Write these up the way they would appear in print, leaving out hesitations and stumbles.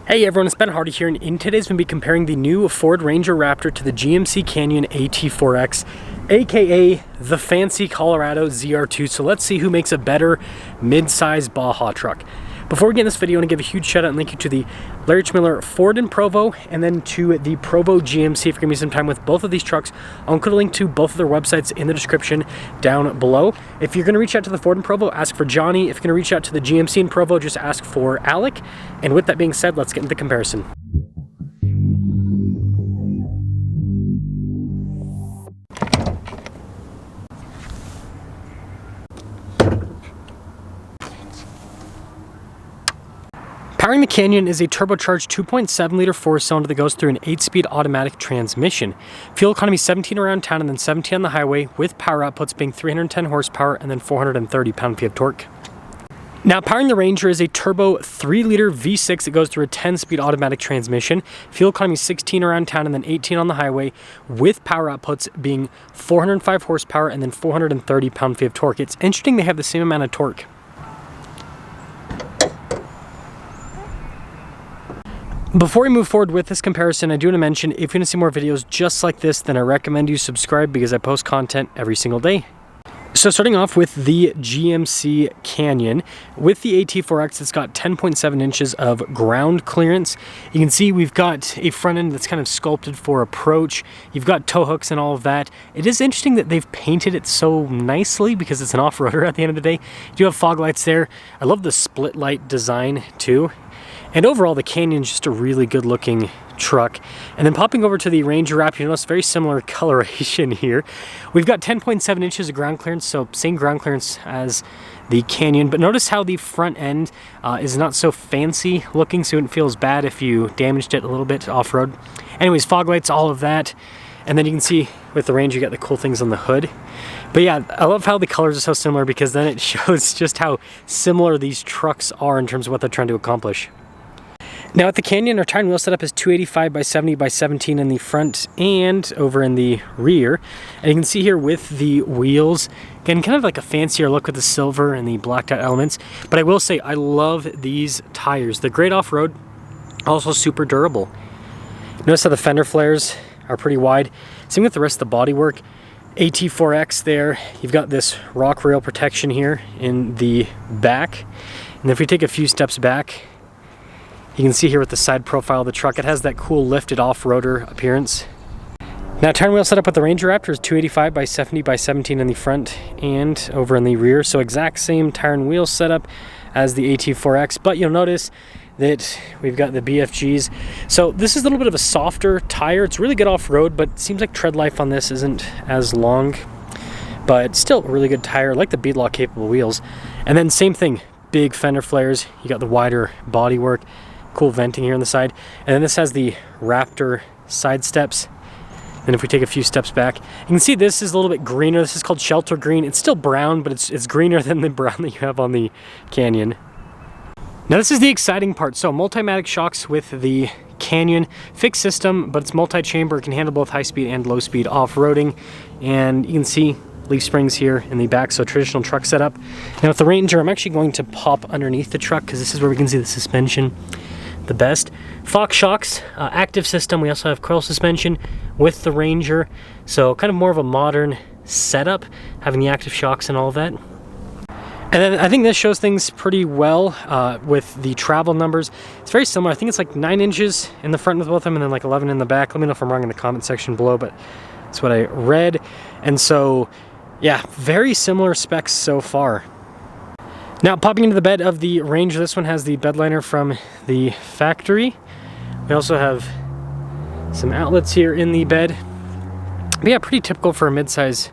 Hey everyone, it's Ben Hardy here, and in today's we'll be comparing the new Ford Ranger Raptor to the GMC Canyon AT4X, aka the fancy Colorado ZR2. So let's see who makes a better mid-size Baja truck. Before we get in this video, I want to give a huge shout out and link you to the Larry H. Miller Ford in Provo, and then to the Provo GMC if you're giving me some time with both of these trucks. I'll include a link to both of their websites in the description down below. If you're going to reach out to the Ford in Provo, ask for Johnny. If you're going to reach out to the GMC in Provo, just ask for Alec. And with that being said, let's get into the comparison. Powering the Canyon is a turbocharged 2.7-liter four-cylinder that goes through an 8-speed automatic transmission. Fuel economy 17 around town and then 17 on the highway, with power outputs being 310 horsepower and then 430 pound-feet of torque. Now, powering the Ranger is a turbo 3-liter V6 that goes through a 10-speed automatic transmission. Fuel economy 16 around town and then 18 on the highway, with power outputs being 405 horsepower and then 430 pound-feet of torque. It's interesting they have the same amount of torque. Before we move forward with this comparison, I do want to mention, if you want to see more videos just like this, then I recommend you subscribe because I post content every single day. So starting off with the GMC Canyon, with the AT4X, it's got 10.7 inches of ground clearance. You can see we've got a front end that's kind of sculpted for approach. You've got tow hooks and all of that. It is interesting that they've painted it so nicely because it's an off-roader at the end of the day. You do have fog lights there. I love the split light design too. And overall, the Canyon's just a really good looking truck. And then popping over to the Ranger Raptor, you notice very similar coloration here. We've got 10.7 inches of ground clearance, so same ground clearance as the Canyon. But notice how the front end is not so fancy looking, so it wouldn't feel as bad if you damaged it a little bit off-road. Anyways, fog lights, all of that. And then you can see with the Ranger, you got the cool things on the hood. But yeah, I love how the colors are so similar because then it shows just how similar these trucks are in terms of what they're trying to accomplish. Now at the Canyon, our tire and wheel setup is 285 by 70 by 17 in the front and over in the rear. And you can see here with the wheels, again, kind of like a fancier look with the silver and the blacked out elements. But I will say, I love these tires. They're great off-road, also super durable. Notice how the fender flares are pretty wide. Same with the rest of the bodywork. AT4X there, you've got this rock rail protection here in the back. And if we take a few steps back, you can see here with the side profile of the truck, it has that cool lifted off-roader appearance. Now, tire and wheel setup with the Ranger Raptor is 285 by 70 by 17 in the front and over in the rear. So exact same tire and wheel setup as the AT4X, but you'll notice that we've got the BFGs. So this is a little bit of a softer tire. It's really good off-road, but it seems like tread life on this isn't as long, but still a really good tire, like the beadlock capable wheels. And then same thing, big fender flares. You got the wider bodywork. Cool venting here on the side, and then this has the Raptor side steps. And if we take a few steps back, you can see this is a little bit greener. This is called shelter green. It's still brown, but it's greener than the brown that you have on the Canyon. Now this is the exciting part. So multimatic shocks with the Canyon, fixed system, but it's multi-chamber. It can handle both high-speed and low-speed off-roading, and you can see leaf springs here in the back, so traditional truck setup. Now with the Ranger, I'm actually going to pop underneath the truck because this is where we can see the suspension the best. Fox shocks, active system. We also have coil suspension with the Ranger, so kind of more of a modern setup, having the active shocks and all of that. And then I think this shows things pretty well with the travel numbers. It's very similar. I think it's like 9 inches in the front with both of them and then like 11 in the back. Let me know if I'm wrong in the comment section below, but that's what I read. And so yeah, very similar specs so far. Now, popping into the bed of the Ranger, this one has the bed liner from the factory. We also have some outlets here in the bed. But yeah, pretty typical for a mid-size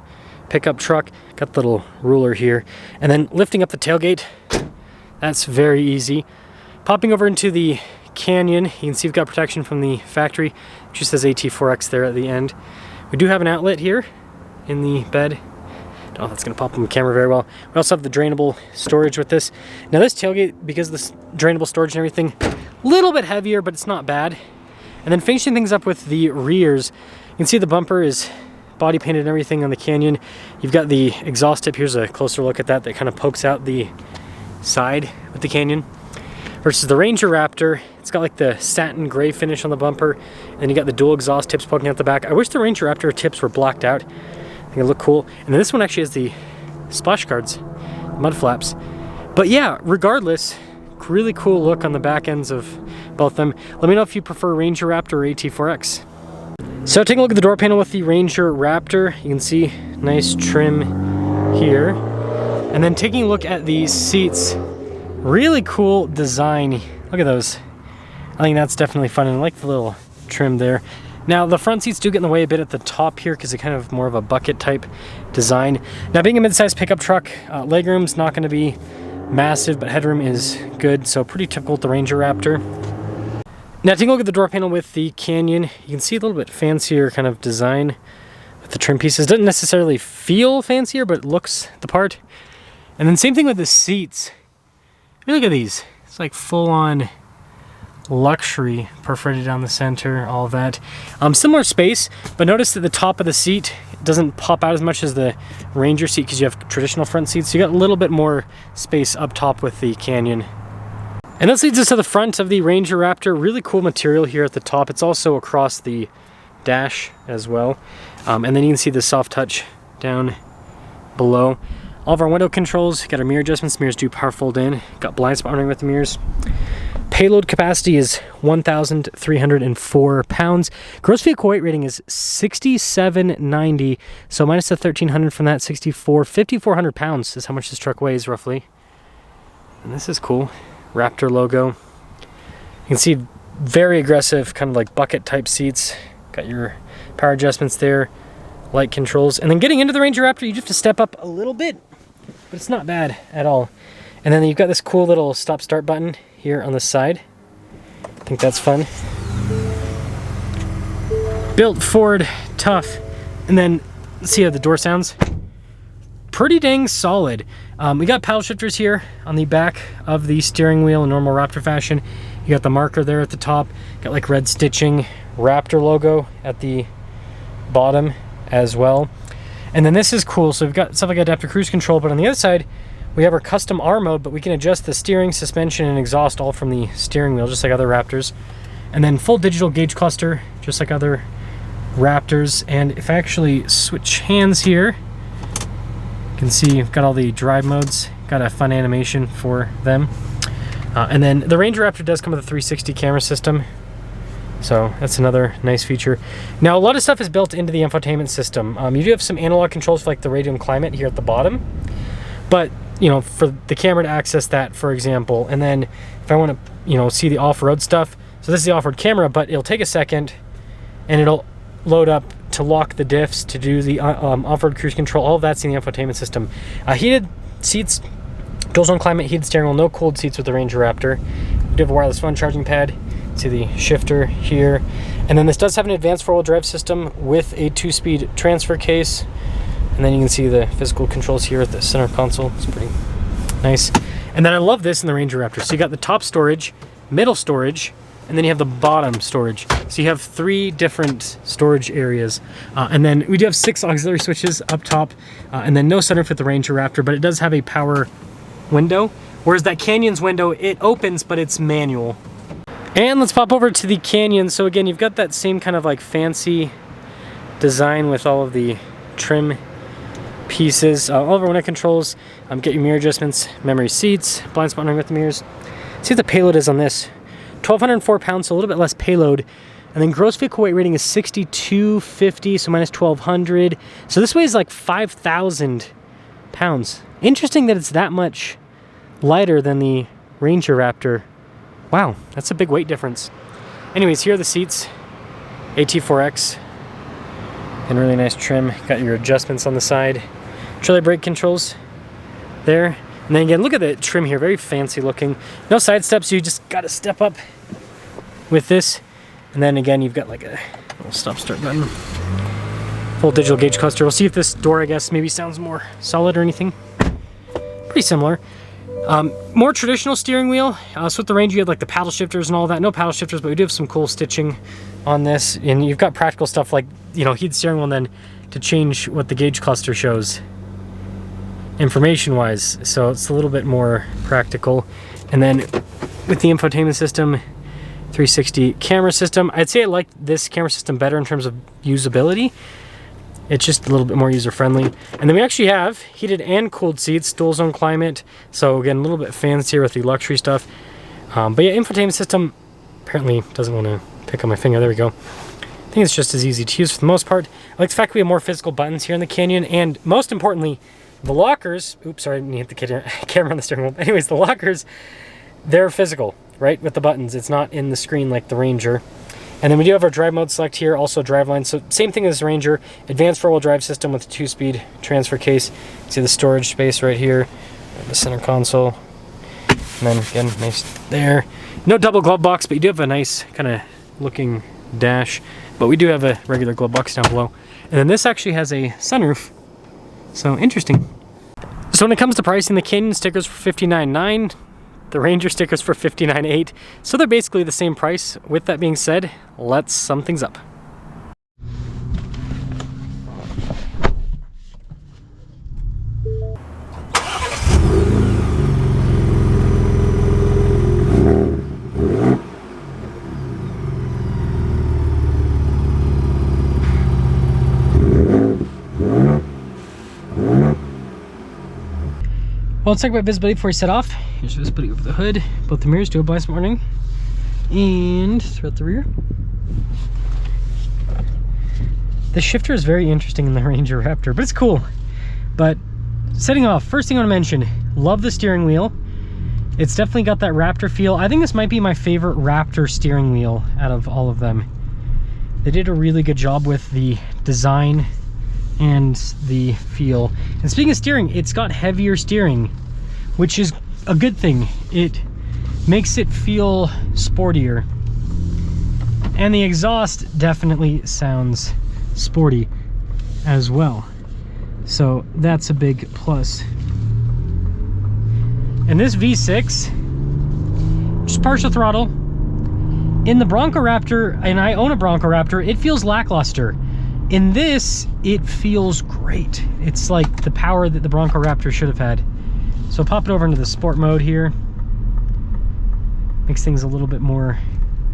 pickup truck. Got the little ruler here. And then lifting up the tailgate, that's very easy. Popping over into the Canyon, you can see we've got protection from the factory. It just says AT4X there at the end. We do have an outlet here in the bed. Oh, that's going to pop on the camera very well. We also have the drainable storage with this. Now this tailgate, because of this drainable storage and everything, a little bit heavier, but it's not bad. And then finishing things up with the rears, you can see the bumper is body painted and everything on the Canyon. You've got the exhaust tip. Here's a closer look at that kind of pokes out the side with the Canyon. Versus the Ranger Raptor, It's got like the satin gray finish on the bumper, and then you got the dual exhaust tips poking out the back. I wish the Ranger Raptor tips were blacked out. I think it look cool. And then this one actually has the splash guards, mud flaps. But yeah, regardless, really cool look on the back ends of both of them. Let me know if you prefer Ranger Raptor or AT4X. So taking a look at the door panel with the Ranger Raptor, you can see nice trim here. And then taking a look at these seats, really cool design. Look at those. I think that's definitely fun, and I like the little trim there. Now the front seats do get in the way a bit at the top here because they're kind of more of a bucket type design. Now being a mid-sized pickup truck, legroom's not going to be massive, but headroom is good, so pretty typical with the Ranger Raptor. Now taking a look at the door panel with the Canyon, you can see a little bit fancier kind of design with the trim pieces. Doesn't necessarily feel fancier, but it looks the part. And then same thing with the seats. I mean, look at these. It's like full-on luxury, perforated down the center, all of that. Similar space, but notice that the top of the seat doesn't pop out as much as the Ranger seat because you have traditional front seats. So you got a little bit more space up top with the Canyon. And this leads us to the front of the Ranger Raptor. Really cool material here at the top. It's also across the dash as well. And then you can see the soft touch down below. All of our window controls, got our mirror adjustments. Mirrors do power fold in. Got blind spot monitoring with the mirrors. Payload capacity is 1,304 pounds. Gross vehicle weight rating is 6,790. So minus the 1,300 from that, 5,400 pounds is how much this truck weighs roughly. And this is cool. Raptor logo. You can see very aggressive kind of like bucket type seats. Got your power adjustments there, light controls. And then getting into the Ranger Raptor, you just have to step up a little bit, but it's not bad at all. And then you've got this cool little stop start button here on the side. I think that's fun. Built Ford, tough. And then see how the door sounds. Pretty dang solid. We got paddle shifters here on the back of the steering wheel in normal Raptor fashion. You got the marker there at the top. Got like red stitching, Raptor logo at the bottom as well. And then this is cool. So we've got stuff like adaptive cruise control, but on the other side, we have our custom R mode, but we can adjust the steering, suspension, and exhaust all from the steering wheel, just like other Raptors. And then full digital gauge cluster, just like other Raptors. And if I actually switch hands here, you can see you've got all the drive modes, got a fun animation for them. And then the Ranger Raptor does come with a 360 camera system, so that's another nice feature. Now a lot of stuff is built into the infotainment system. You do have some analog controls for like the radio and climate here at the bottom, but you know, for the camera to access that, for example. And then if I want to, you know, see the off-road stuff, so this is the off-road camera, but it'll take a second and it'll load up to lock the diffs, to do the off-road cruise control. All of that's in the infotainment system. Heated seats, dual zone climate, heated steering wheel, no cooled seats with the Ranger Raptor. We do have a wireless phone charging pad. See the shifter here. And then this does have an advanced four-wheel drive system with a 2-speed transfer case. And then you can see the physical controls here at the center console. It's pretty nice. And then I love this in the Ranger Raptor. So you got the top storage, middle storage, and then you have the bottom storage. So you have 3 different storage areas. And then we do have 6 auxiliary switches up top, and then no sunroof with the Ranger Raptor, but it does have a power window. Whereas that Canyon's window, it opens, but it's manual. And let's pop over to the Canyon. So again, you've got that same kind of like fancy design with all of the trim pieces. All of our window controls, get your mirror adjustments, memory seats, blind spot monitoring with the mirrors. See what the payload is on this. 1,204 pounds, so a little bit less payload. And then gross vehicle weight rating is 6,250, so minus 1,200. So this weighs like 5,000 pounds. Interesting that it's that much lighter than the Ranger Raptor. Wow, that's a big weight difference. Anyways, here are the seats. AT4X. And really nice trim. Got your adjustments on the side. Trailer brake controls there. And then again, look at the trim here. Very fancy looking. No side steps, so you just got to step up with this. And then again, you've got like a little stop start button. Full digital gauge cluster. We'll see if this door, I guess, maybe sounds more solid or anything. Pretty similar. More traditional steering wheel. So with the Ranger, you had like the paddle shifters and all that. No paddle shifters, but we do have some cool stitching on this. And you've got practical stuff like, you know, heated steering wheel, and then to change what the gauge cluster shows information-wise. So it's a little bit more practical. And then with the infotainment system, 360 camera system. I'd say I like this camera system better in terms of usability. It's just a little bit more user-friendly. And then we actually have heated and cooled seats, dual zone climate. So again, a little bit fancier with the luxury stuff. But yeah, infotainment system apparently doesn't want to pick on my finger. There we go. I think it's just as easy to use for the most part. I like the fact we have more physical buttons here in the Canyon, and most importantly, the lockers. Oops, sorry, I didn't hit the camera on the steering wheel. Anyways, the lockers, they're physical, right, with the buttons. It's not in the screen like the Ranger. And then we do have our drive mode select here, also driveline. So same thing as Ranger, advanced four-wheel drive system with a 2-speed transfer case. See the storage space right here, the center console. And then again, nice there. No double glove box, but you do have a nice kind of looking dash. But we do have a regular glove box down below. And then this actually has a sunroof. So interesting. So when it comes to pricing, the Canyon stickers for $59.9, the Ranger stickers for $59.8. So they're basically the same price. With that being said, let's sum things up. Well, let's talk about visibility before we set off. Here's visibility over the hood. Both the mirrors do a blind warning. And throughout the rear. The shifter is very interesting in the Ranger Raptor, but it's cool. But setting off, first thing I want to mention, love the steering wheel. It's definitely got that Raptor feel. I think this might be my favorite Raptor steering wheel out of all of them. They did a really good job with the design and the feel. And speaking of steering, it's got heavier steering, which is a good thing. It makes it feel sportier. And the exhaust definitely sounds sporty as well. So that's a big plus. And this V6, just partial throttle. In the Bronco Raptor, and I own a Bronco Raptor, it feels lackluster. In this, it feels great. It's like the power that the Bronco Raptor should have had. So pop it over into the sport mode here. Makes things a little bit more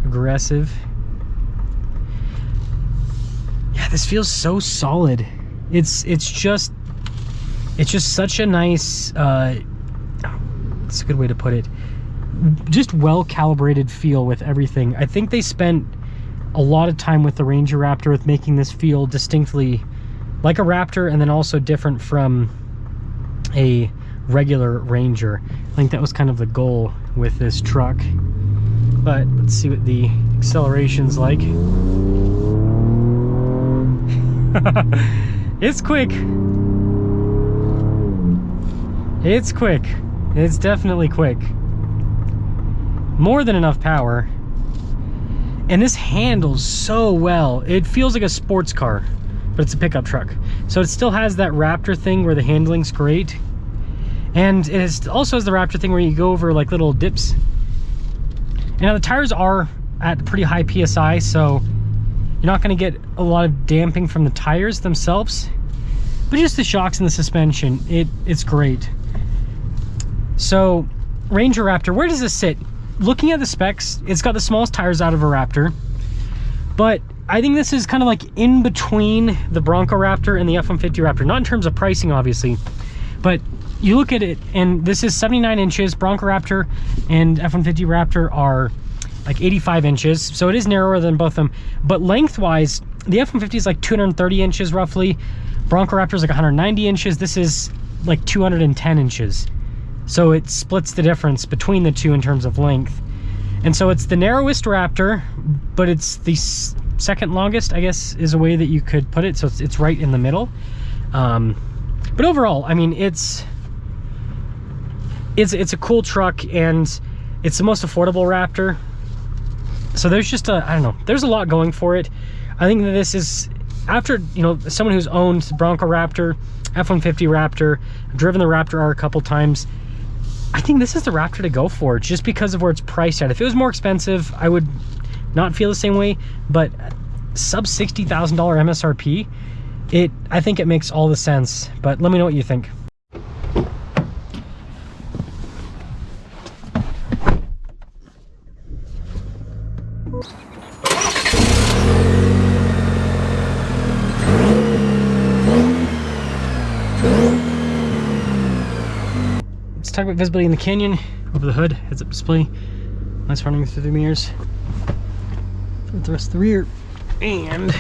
aggressive. Yeah, this feels so solid. It's just such a nice, it's a good way to put it, just well calibrated feel with everything. I think they spent a lot of time with the Ranger Raptor with making this feel distinctly like a Raptor, and then also different from a regular Ranger. I think that was kind of the goal with this truck. But let's see what the acceleration's like. It's quick. It's quick. It's definitely quick. More than enough power. And this handles so well. It feels like a sports car, but it's a pickup truck. So it still has that Raptor thing where the handling's great. And it also has the Raptor thing where you go over like little dips. And now the tires are at pretty high PSI, so you're not gonna get a lot of damping from the tires themselves, but just the shocks and the suspension, it's great. So Ranger Raptor, where does this sit? Looking at the specs, it's got the smallest tires out of a Raptor, but I think this is kind of like in between the Bronco Raptor and the F-150 Raptor, not in terms of pricing obviously, but you look at it and this is 79 inches. Bronco Raptor and F-150 Raptor are like 85 inches, so it is narrower than both of them, but lengthwise the F-150 is like 230 inches roughly. Bronco Raptor is like 190 inches. This is like 210 inches. So it splits the difference between the two in terms of length. And so it's the narrowest Raptor, but it's the second longest, I guess, is a way that you could put it. So it's right in the middle. But overall, I mean, it's a cool truck, and it's the most affordable Raptor. So there's just I don't know, there's a lot going for it. I think that this is, after, you know, someone who's owned Bronco Raptor, F-150 Raptor, driven the Raptor R a couple times, I think this is the Raptor to go for, just because of where it's priced at. If it was more expensive, I would not feel the same way, but sub $60,000 MSRP, I think it makes all the sense. But let me know what you think. Let's talk about visibility in the canyon. Over the hood, heads-up display. Nice running through the mirrors. With the rest of the rear. And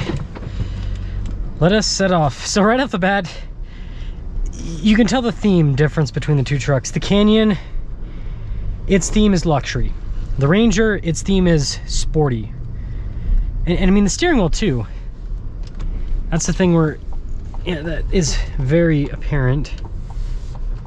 let us set off. So right off the bat, you can tell the theme difference between the two trucks. The Canyon, its theme is luxury. The Ranger, its theme is sporty. And I mean the steering wheel too. That's the thing where, yeah, that is very apparent.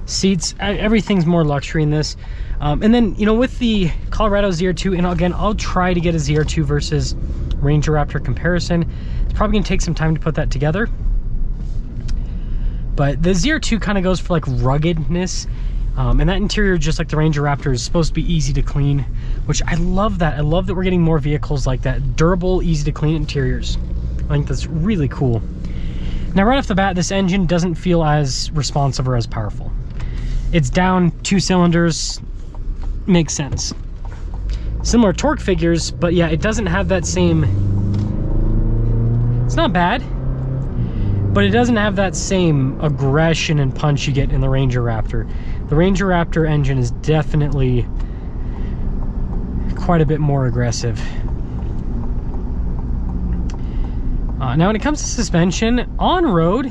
Seats, everything's more luxury in this. And then, you know, with the Colorado ZR2, and again, I'll try to get a ZR2 versus Ranger Raptor comparison. It's probably gonna take some time to put that together. But the ZR2 kind of goes for like ruggedness. And that interior, just like the Ranger Raptor, is supposed to be easy to clean, which I love that. I love that we're getting more vehicles like that. Durable, easy to clean interiors. I think that's really cool. Now, right off the bat, this engine doesn't feel as responsive or as powerful. It's down 2 cylinders, makes sense. Similar torque figures, but yeah, it doesn't have that same, it's not bad, but it doesn't have that same aggression and punch you get in the Ranger Raptor. The Ranger Raptor engine is definitely quite a bit more aggressive. Now when it comes to suspension, on road,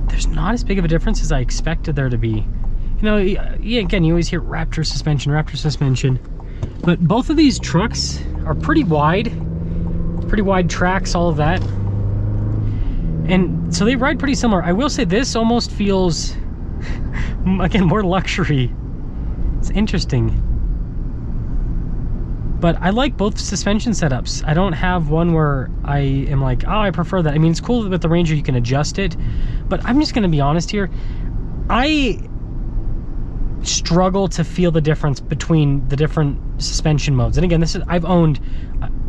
there's not as big of a difference as I expected there to be. You know, yeah, again, you always hear Raptor suspension, but both of these trucks are pretty wide tracks, all of that. And so they ride pretty similar. I will say this almost feels, again, more luxury. It's interesting. But I like both suspension setups. I don't have one where I am like, oh, I prefer that. I mean, it's cool with the Ranger, you can adjust it. But I'm just gonna be honest here. I struggle to feel the difference between the different suspension modes. And again, I've owned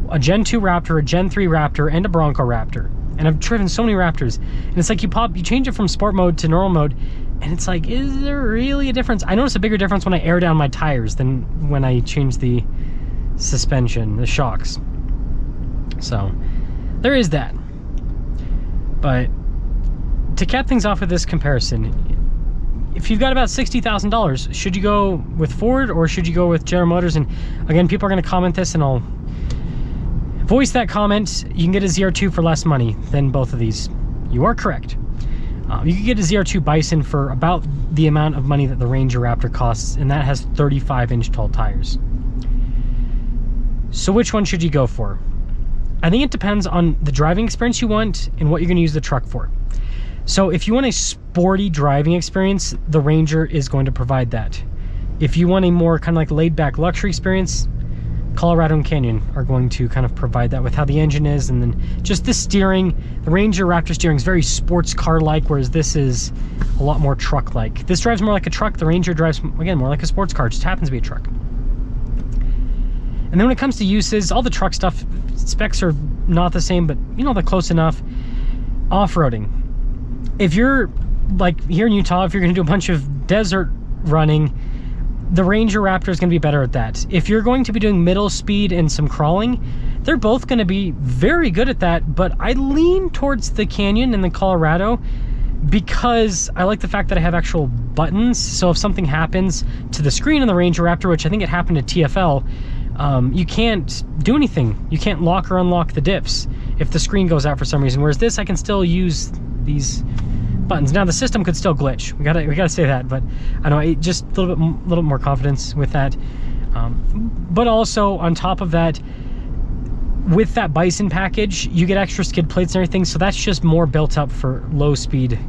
a Gen 2 Raptor, a Gen 3 Raptor, and a Bronco Raptor. And I've driven so many Raptors. And it's like you change it from sport mode to normal mode, and it's like, is there really a difference? I notice a bigger difference when I air down my tires than when I change the suspension, the shocks. So there is that. But to cap things off with this comparison, if you've got about $60,000, should you go with Ford or should you go with General Motors? And again, people are going to comment this, and I'll voice that comment. You can get a ZR2 for less money than both of these. You are correct. You can get a ZR2 Bison for about the amount of money that the Ranger Raptor costs, and that has 35-inch tall tires. So which one should you go for? I think it depends on the driving experience you want and what you're going to use the truck for. So if you want a sporty driving experience, the Ranger is going to provide that. If you want a more kind of like laid-back luxury experience, Colorado and Canyon are going to kind of provide that with how the engine is, and then just the steering. The Ranger Raptor steering is very sports car-like, whereas this is a lot more truck-like. This drives more like a truck. The Ranger drives, again, more like a sports car. It just happens to be a truck. And then when it comes to uses, all the truck stuff, specs are not the same, but you know, they're close enough. Off-roading. If you're like here in Utah, if you're going to do a bunch of desert running, the Ranger Raptor is going to be better at that. If you're going to be doing middle speed and some crawling, they're both going to be very good at that, but I lean towards the Canyon and the Colorado because I like the fact that I have actual buttons. So if something happens to the screen in the Ranger Raptor, which I think it happened to TFL, you can't do anything. You can't lock or unlock the diffs if the screen goes out for some reason, whereas this, I can still use these buttons. Now the system could still glitch. We gotta say that, but I know, just a little bit more confidence with that. But also on top of that, with that Bison package, you get extra skid plates and everything, so that's just more built up for low speed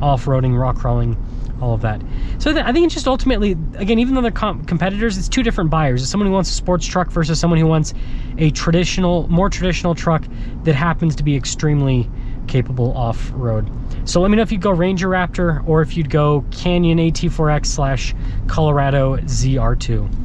off-roading, rock crawling, all of that. So I think it's just ultimately, again, even though they're competitors, it's two different buyers. It's someone who wants a sports truck versus someone who wants a more traditional truck that happens to be extremely capable off-road. So let me know if you'd go Ranger Raptor or if you'd go Canyon AT4X / Colorado ZR2.